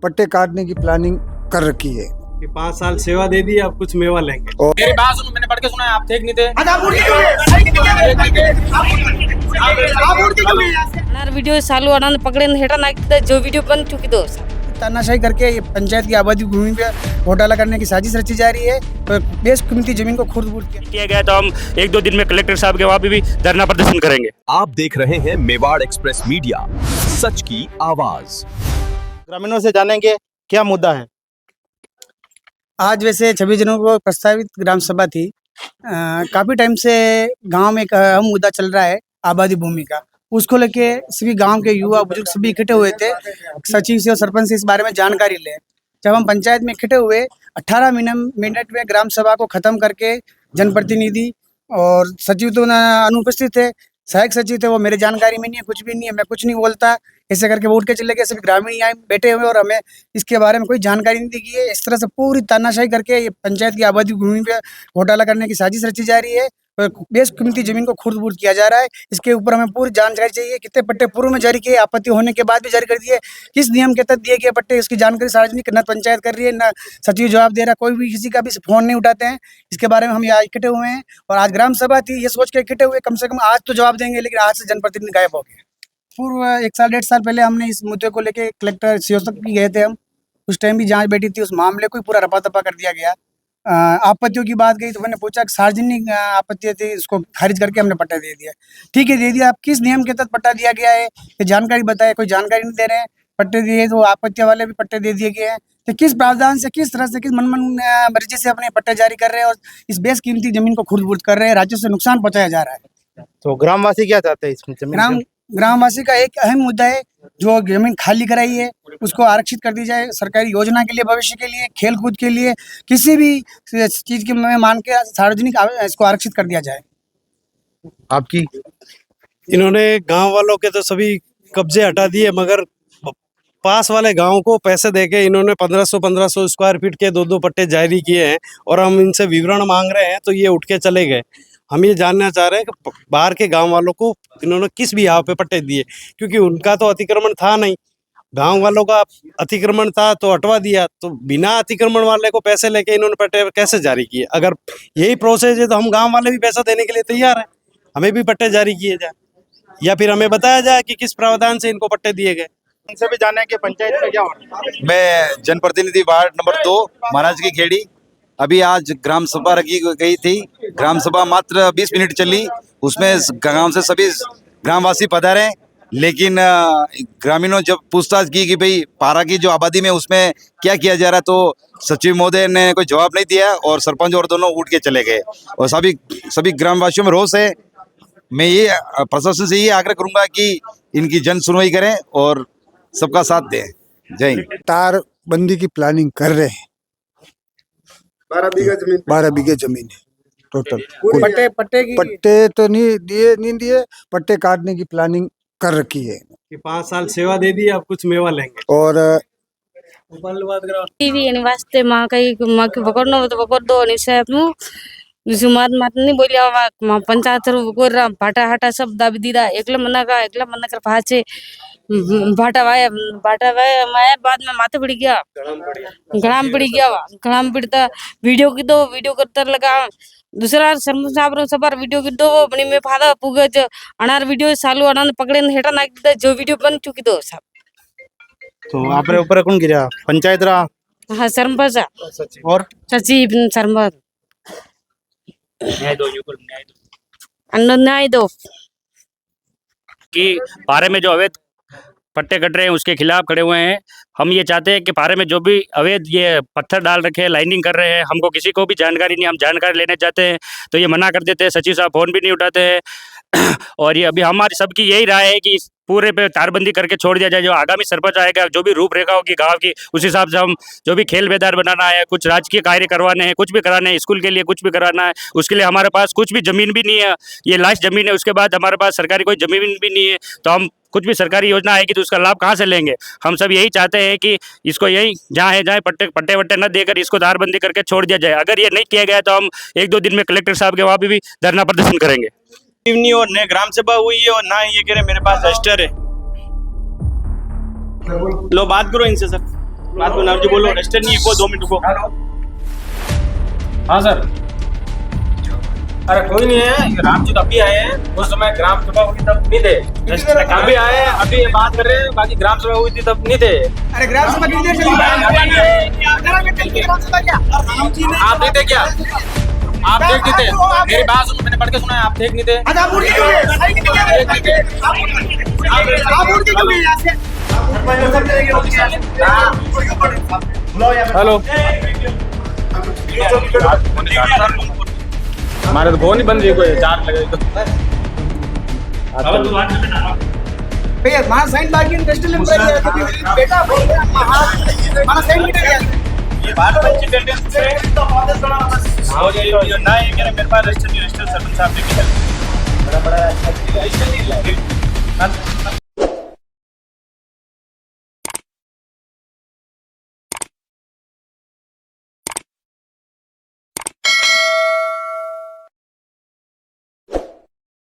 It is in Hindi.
पट्टे काटने की प्लानिंग कर रखी है। कि 5 साल सेवा दे दी, अब कुछ मेवा लेंगे। मेरी बात सुनो, मैंने पढ़ के सुना है, आप थे कि नहीं थे? वीडियो चालू आनंद पकड़े हेटा नागिद्दा जो वीडियो बन चुकी दो तानाशाही करके ये पंचायत की आबादी भूमि पे घोटाला करने की साजिश रची जा रही है और बेशकीमती जमीन को खुर्द-बुर्द किया गया। तो हम 1-2 दिन में कलेक्टर साहब के वहाँ भी धरना प्रदर्शन करेंगे। आप देख रहे हैं मेवाड़ एक्सप्रेस मीडिया, सच की आवाज। ग्रामीणों से जानेंगे क्या मुद्दा है। आज वैसे 26 जनवरी को प्रस्तावित ग्राम सभा थी। काफ़ी टाइम से गांव में एक अहम मुद्दा चल रहा है आबादी भूमि का। उसको लेके सभी गांव के युवा बुजुर्ग सभी इकट्ठे हुए थे सचिव से और सरपंच से इस बारे में जानकारी ले। जब हम पंचायत में इकट्ठे हुए 18 मिनट में ग्राम सभा को ख़त्म करके जनप्रतिनिधि और सचिव तो अनुपस्थित थे, सहायक सचिव थे, वो मेरे जानकारी में नहीं है, कुछ भी नहीं है, मैं कुछ नहीं बोलता, ऐसे करके वो उठ के चले गए। सभी ग्रामीण यहाँ बैठे हुए और हमें इसके बारे में कोई जानकारी नहीं दी गई है। इस तरह से पूरी तानाशाही करके ये पंचायत की आबादी भूमि पे घोटाला करने की साजिश रची जा रही है और बेशकीमती जमीन को खुर्द-बुर्द किया जा रहा है। इसके ऊपर हमें पूरी जानकारी चाहिए। कितने पट्टे पूर्व में जारी किए, आपत्ति होने के बाद भी जारी कर दिए, किस नियम के तहत दिए गए पट्टे, इसकी जानकारी सार्वजनिक न पंचायत कर रही है, न सचिव जवाब दे रहा, कोई भी किसी का भी फ़ोन नहीं उठाते हैं। इसके बारे में हम यहाँ इकट्ठे हुए हैं और आज ग्राम सभा थी, ये सोच के इकट्ठे हुए कम से कम आज तो जवाब देंगे, लेकिन आज से जनप्रतिनिधि गायब हो गए। पूर्व 1 साल 1.5 साल पहले हमने इस मुद्दे को लेके कलेक्टर सीओ तक भी गए थे हम। उस टाइम भी जांच बैठी थी, उस मामले को ही पूरा रपा-दपा कर दिया गया। आपत्तियों की बात गई तो मैंने पूछा कि सार्वजनिक आपत्ति थी, इसको खारिज करके हमने पट्टा दे दिया। ठीक है, दे दिया, आप किस नियम के तहत पट्टा दिया गया है ये जानकारी बताए, कोई जानकारी नहीं दे रहे हैं। पट्टे दिए तो आपत्तियों वाले भी पट्टे दे दिए गए हैं, तो किस प्रावधान से, किस तरह से, किस मन मर्जी से अपने पट्टे जारी कर रहे हैं और इस बेशकीमती जमीन को खुर्द-बुर्द कर रहे हैं, राज्य से नुकसान पहुँचाया जा रहा है। तो ग्रामवासी क्या चाहते हैं इस जमीन? ग्रामवासी का एक अहम मुद्दा है, जो जमीन खाली कराई है उसको आरक्षित कर दी जाए, सरकारी योजना के लिए, भविष्य के लिए, खेल कूद के लिए, किसी भी चीज के में मान के सार्वजनिक इसको आरक्षित कर दिया जाए। आपकी इन्होंने गांव वालों के तो सभी कब्जे हटा दिए, मगर पास वाले गांव को पैसे देके इन्होंने 1500 स्क्वायर फीट के 2-2 पट्टे जारी किए हैं और हम इनसे विवरण मांग रहे हैं तो ये उठ के चले गए। हम ये जानना चाह रहे हैं कि बाहर के गांव वालों को इन्होंने किस भी यहाँ पे पट्टे दिए, क्योंकि उनका तो अतिक्रमण था नहीं, गांव वालों का अतिक्रमण था तो हटवा दिया। तो बिना अतिक्रमण वाले को पैसे लेके इन्होंने पट्टे कैसे जारी किए? अगर यही प्रोसेस है तो हम गांव वाले भी पैसा देने के लिए तैयार हैं, हमें भी पट्टे जारी किए जाए या फिर हमें बताया जाए कि किस प्रावधान से इनको पट्टे दिए गए। इनसे भी जाने के पंचायत में क्या हो रहा है। मैं जनप्रतिनिधि वार्ड नंबर 2 महाराज की खेड़ी। अभी आज ग्राम सभा रखी गई थी, ग्राम सभा मात्र 20 मिनट चली, उसमें गांव से सभी ग्रामवासी पधारे, लेकिन ग्रामीणों जब पूछताछ की कि भाई पारा की जो आबादी में उसमें क्या किया जा रहा है, तो सचिव महोदय ने कोई जवाब नहीं दिया और सरपंच और दोनों उठ के चले गए और सभी ग्रामवासियों में रोष है। मैं ये प्रशासन से ये आग्रह करूंगा कि इनकी जन सुनवाई करें और सबका साथ दें। जय हिंद। तार बंदी की प्लानिंग कर रहे हैं। 12 बीघे जमीन है टोटल। पट्टे तो नहीं दिए, पट्टे काटने की प्लानिंग कर रखी है कि 5 साल सेवा दे दी, अब कुछ मेवा लेंगे। और टीवी वास्ते माँ पकड़ना हो तो पकड़ दो, सुमात नहीं बोलिया पंचायत भाटा हाटा सब दाबी दीदा, एकला मना कर पाचे भाटा वाया मैं बाद में माथे पड़ गया, घड़ाम पड़ता वीडियो की दो, वीडियो करता लगा दूसरा सरपंच साहब सबार वीडियो की दो अपनी में फादा पुगे अनार वीडियो चालू आनंद पकड़े हेटा नागिद्दा जो वीडियो बन चुकी दो सब। तो आपरे ऊपर कौन गिरा? पंचायत रहा? हाँ, सरपंच और सचिव सरपंच न्याय दो कि पारे में जो अवैध पट्टे कट रहे हैं उसके खिलाफ खड़े हुए हैं। हम ये चाहते हैं कि पारे में जो भी अवैध ये पत्थर डाल रखे हैं, लाइनिंग कर रहे हैं, हमको किसी को भी जानकारी नहीं, हम जानकारी लेने जाते हैं तो ये मना कर देते हैं, सचिव साहब फोन भी नहीं उठाते हैं। और ये अभी हमारी सबकी यही राय है कि पूरे पे तारबंदी करके छोड़ दिया जाए। जो आगामी सरपंच आएगा, जो भी रूपरेखा होगी गांव की, उस हिसाब से हम जो भी खेल मैदान बनाना है, कुछ राजकीय कार्य करवाने हैं, कुछ भी कराने हैं, स्कूल के लिए कुछ भी कराना है, उसके लिए हमारे पास कुछ भी ज़मीन भी नहीं है, ये लास्ट ज़मीन है। उसके बाद हमारे पास सरकारी कोई ज़मीन भी नहीं है, तो हम कुछ भी सरकारी योजना आएगी तो उसका लाभ कहाँ से लेंगे? हम सब यही चाहते हैं कि इसको यही जहाँ है जाए पट्टे वट्टे न देकर इसको तारबंदी करके छोड़ दिया जाए। अगर ये नहीं किया गया तो हम 1-2 दिन में कलेक्टर साहब के वहाँ भी धरना प्रदर्शन करेंगे। नहीं और न ग्राम सभा हुई है और ना ये कह रहे मेरे पास रजिस्टर है। लो बात करो इनसे सर। बात को नाम जी बोलो, रेस्टोरेंट नहीं है, 2 मिनट रुको। हाँ सर। अरे कोई नहीं है, ये राम जी तो अभी आए हैं, उस समय ग्राम सभा हुई तब नहीं थे। अभी आए हैं, अभी ये बात कर रहे हैं, बाकी ग्राम सभा हुई थी तब नहीं थे। अरे ग्राम सभा कितनी देर चली? आप नहीं थे क्या? आप देख नहीं थे? मेरी बात सुनो, मैंने पढ़ के सुना है, आप देख नहीं थे। हेलो, हमारे तो फोन ही बंद है, कोई चार्ज लगे तो। भैया मां साइन बाकी रेस्टोरेंट में बेटा बोल रहा है मां साइन नहीं किया। ये बात पंची टेंडेंस से आओ ये ना ये मेरे पास रजिस्टर सरपंच साहब ने किया बड़ा अच्छा रजिस्टर नहीं